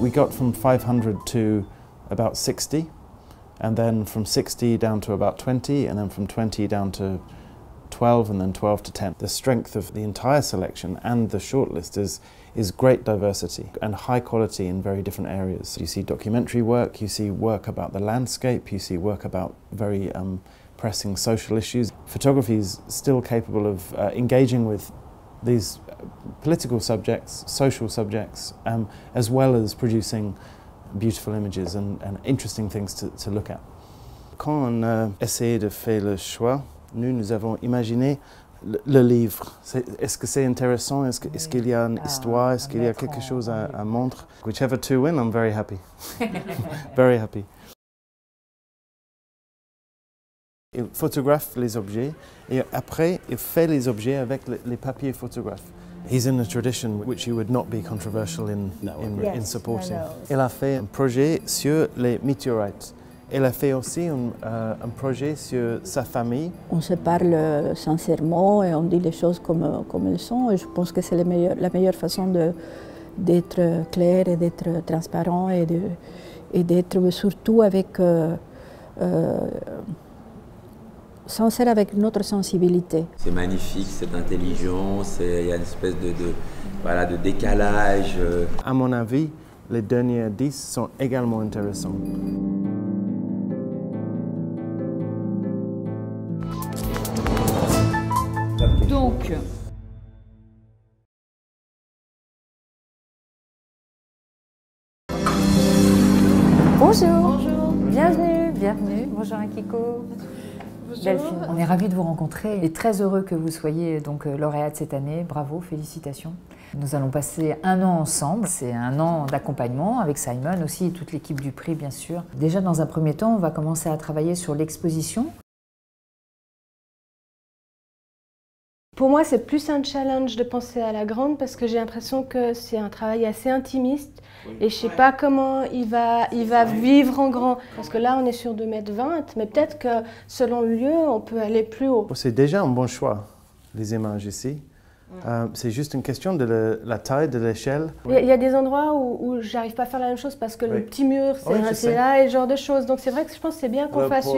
We got from 500 to about 60, and then from 60 down to about 20, and then from 20 down to 12, and then 12 to 10. The strength of the entire selection and the shortlist is great diversity and high quality in very different areas. You see documentary work, you see work about the landscape, you see work about very pressing social issues. Photography is still capable of engaging with these political subjects, social subjects, as well as producing beautiful images and interesting things to look at. Quand on a essayé de faire le choix, nous avons imaginé le livre. Est-ce que c'est intéressant? Est-ce qu'il y a une histoire? Est-ce qu'il y a quelque chose à montrer? Whichever two win, I'm very happy. Very happy. Il photographe les objets et après il fait les objets avec les papiers photographes. He's in a tradition which you would not be controversial in supporting. Il a fait un projet sur les météorites. Elle a fait aussi un projet sur sa famille. On se parle sincèrement et on dit les choses comme elles sont. Et je pense que c'est la meilleure façon d'être clair et d'être transparent et d'être surtout avec sincère avec notre sensibilité. C'est magnifique, c'est intelligent, il y a une espèce de décalage. À mon avis, les derniers 10 sont également intéressants. Donc, bonjour. Bonjour. Bienvenue. Bonjour Akiko. Bonjour. Delphine, on est ravis de vous rencontrer et très heureux que vous soyez donc lauréate cette année. Bravo, félicitations. Nous allons passer un an ensemble. C'est un an d'accompagnement avec Simon aussi et toute l'équipe du prix, bien sûr. Déjà, dans un premier temps, on va commencer à travailler sur l'exposition. Pour moi, c'est plus un challenge de penser à la grande parce que j'ai l'impression que c'est un travail assez intimiste et je ne sais pas comment il va vivre en grand. Parce que là, on est sur 2,20 m, mais peut-être que selon le lieu, on peut aller plus haut. C'est déjà un bon choix, les images ici. C'est juste une question de la taille de l'échelle. Il y a des endroits où j'arrive pas à faire la même chose parce que le petit mur, c'est là et ce genre de choses. Donc c'est vrai que je pense que c'est bien qu'on fasse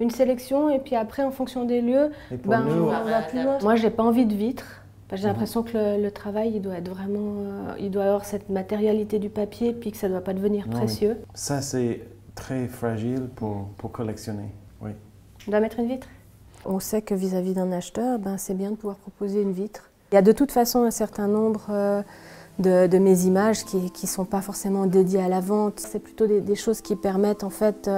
une sélection et puis après, en fonction des lieux, on va plus loin. Moi, j'ai pas envie de vitres. J'ai l'impression que le travail, il doit être vraiment, il doit avoir cette matérialité du papier puis que ça doit pas devenir précieux. Ça, c'est très fragile pour collectionner. Oui. On doit mettre une vitre. On sait que vis-à-vis d'un acheteur, c'est bien de pouvoir proposer une vitre. Il y a de toute façon un certain nombre de mes images qui ne sont pas forcément dédiées à la vente. C'est plutôt des choses qui permettent en fait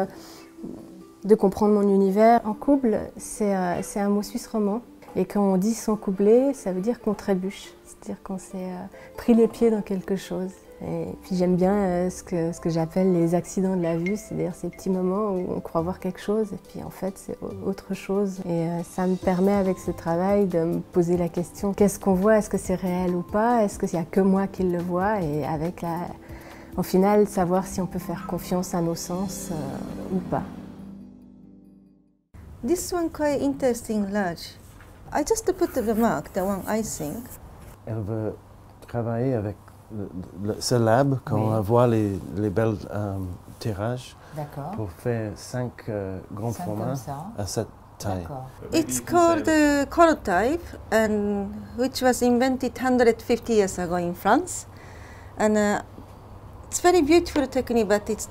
de comprendre mon univers. En couple, c'est un mot suisse romand. Et quand on dit s'encoublé, ça veut dire qu'on trébuche. C'est-à-dire qu'on s'est pris les pieds dans quelque chose. Et puis j'aime bien ce que j'appelle les accidents de la vue, c'est-à-dire ces petits moments où on croit voir quelque chose et puis en fait c'est autre chose. Et ça me permet avec ce travail de me poser la question, qu'est-ce qu'on voit, est-ce que c'est réel ou pas, est-ce qu'il n'y a que moi qui le vois et avec au final savoir si on peut faire confiance à nos sens ou pas. This one quite interesting large. I just put the mark, the one I think. Elle veut travailler avec ce lab, quand on voit les belles tirages, pour faire 5 grands formats à cette taille. It's called the Chorotype, and which was invented 150 years ago in France. And it's very beautiful technique, but it's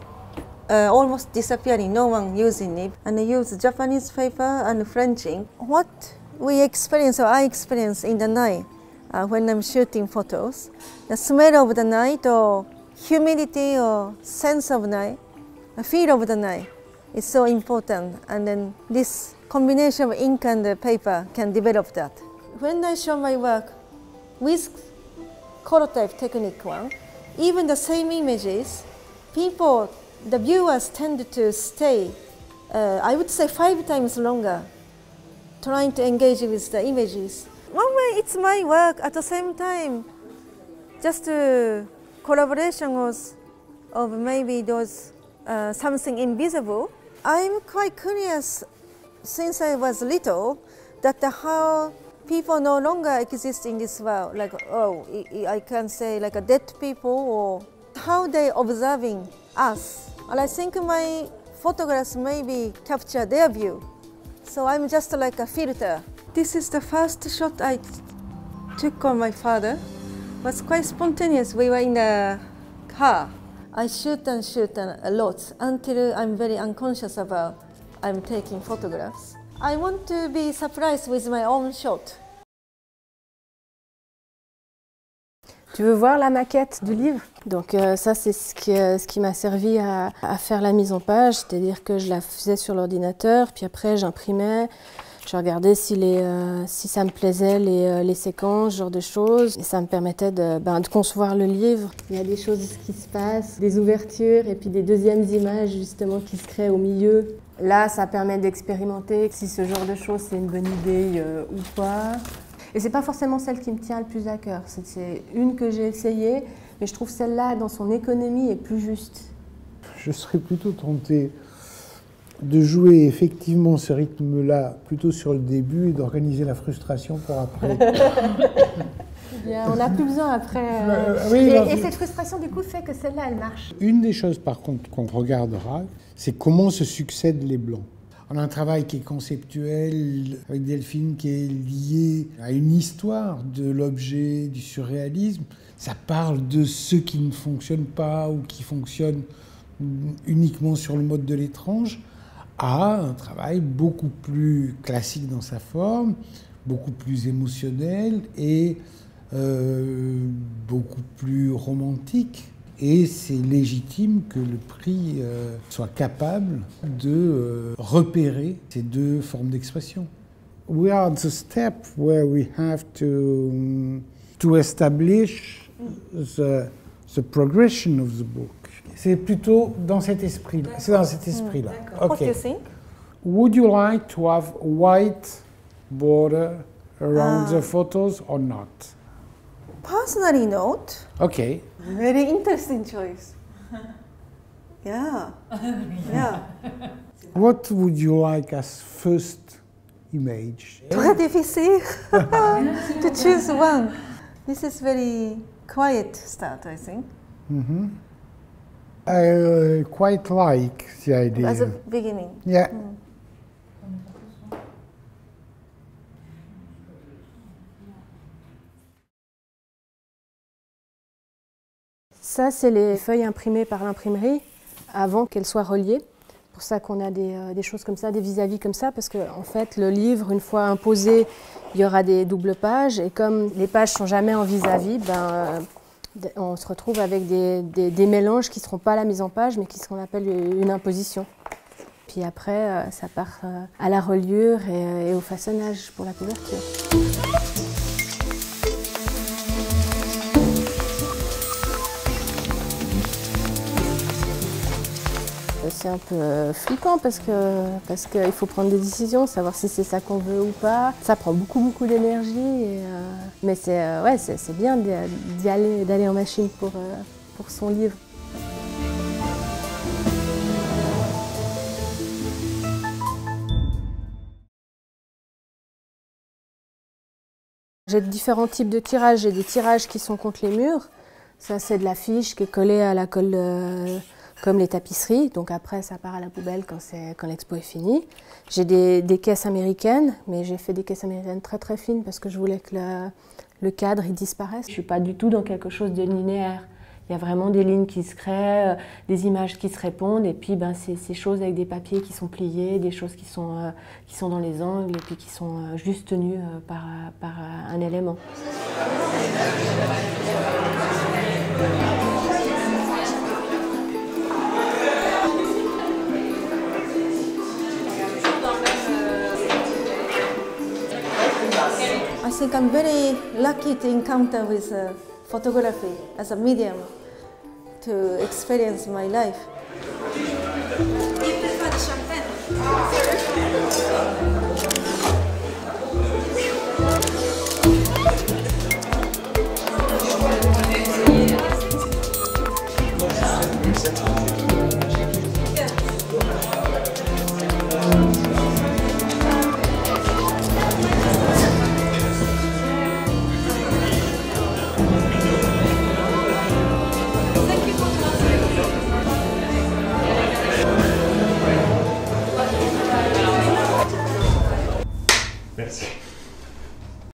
almost disappearing, no one using it. And they use Japanese paper and French ink. What we experience, or I experience in the night, when I'm shooting photos, the smell of the night or humidity or sense of night, the feel of the night is so important. And then this combination of ink and the paper can develop that. When I show my work with Chorotype technique one, even the same images, people, the viewers tend to stay, I would say 5 times longer, trying to engage with the images. One way it's my work at the same time, just a collaboration of maybe those something invisible. I'm quite curious since I was little that how people no longer exist in this world. Like, oh, I can say like a dead people, or how they observing us. And I think my photographs maybe capture their view. So I'm just like a filter. This is the first shot I took on my father. It was quite spontaneous. We were in the car. I shoot a lot until I'm very unconscious about I'm taking photographs. I want to be surprised with my own shot. Tu veux voir la maquette du livre? Donc ça, c'est ce qui m'a servi à faire la mise en page, c'est-à-dire que je la faisais sur l'ordinateur, puis après j'imprimais, je regardais si ça me plaisait, les séquences, ce genre de choses, et ça me permettait de concevoir le livre. Il y a des choses qui se passent, des ouvertures, et puis des deuxièmes images justement qui se créent au milieu. Là, ça permet d'expérimenter si ce genre de choses c'est une bonne idée ou pas. Et c'est pas forcément celle qui me tient le plus à cœur. C'est une que j'ai essayée, mais je trouve celle-là, dans son économie, est plus juste. Je serais plutôt tenté de jouer effectivement ce rythme-là plutôt sur le début et d'organiser la frustration pour après. On n'a plus besoin après. Oui, et cette frustration, du coup, fait que celle-là, elle marche. Une des choses, par contre, qu'on regardera, c'est comment se succèdent les blancs. On a un travail qui est conceptuel, avec Delphine, qui est lié à une histoire de l'objet, du surréalisme. Ça parle de ce qui ne fonctionne pas ou qui fonctionne uniquement sur le mode de l'étrange, à un travail beaucoup plus classique dans sa forme, beaucoup plus émotionnel et beaucoup plus romantique. Et c'est légitime que le prix soit capable de repérer ces deux formes d'expression. We are at the step where we have to establish the progression of the book. C'est plutôt dans cet esprit-là. C'est dans cet esprit-là. What do you think? Would you like to have white border around the photos or not? Personally, not. Okay. Very interesting choice. Yeah. Yeah. What would you like as first image? Très difficile to choose one. This is very quiet start, I think. Mm-hmm. I quite like the idea. As a beginning. Yeah. Ça, c'est les feuilles imprimées par l'imprimerie avant qu'elles soient reliées. C'est pour ça qu'on a des choses comme ça, des vis-à-vis comme ça, parce qu'en fait, le livre, une fois imposé, il y aura des doubles pages. Et comme les pages ne sont jamais en vis-à-vis, on se retrouve avec des mélanges qui ne seront pas la mise en page, mais qui sont ce qu'on appelle une imposition. Puis après, ça part à la reliure et au façonnage pour la couverture. C'est un peu flippant parce qu'il faut prendre des décisions, savoir si c'est ça qu'on veut ou pas. Ça prend beaucoup d'énergie, mais c'est bien d'aller en machine pour son livre. J'ai différents types de tirages. J'ai des tirages qui sont contre les murs. Ça, c'est de l'affiche qui est collée à la colle comme les tapisseries. Donc après, ça part à la poubelle quand l'expo est finie. J'ai des caisses américaines, mais j'ai fait des caisses américaines très fines parce que je voulais que le cadre il disparaisse. Je ne suis pas du tout dans quelque chose de linéaire. Il y a vraiment des lignes qui se créent, des images qui se répondent, et puis ces choses avec des papiers qui sont pliés, des choses qui sont dans les angles, et puis qui sont juste tenues par un élément. I think I'm very lucky to encounter with photography as a medium to experience my life.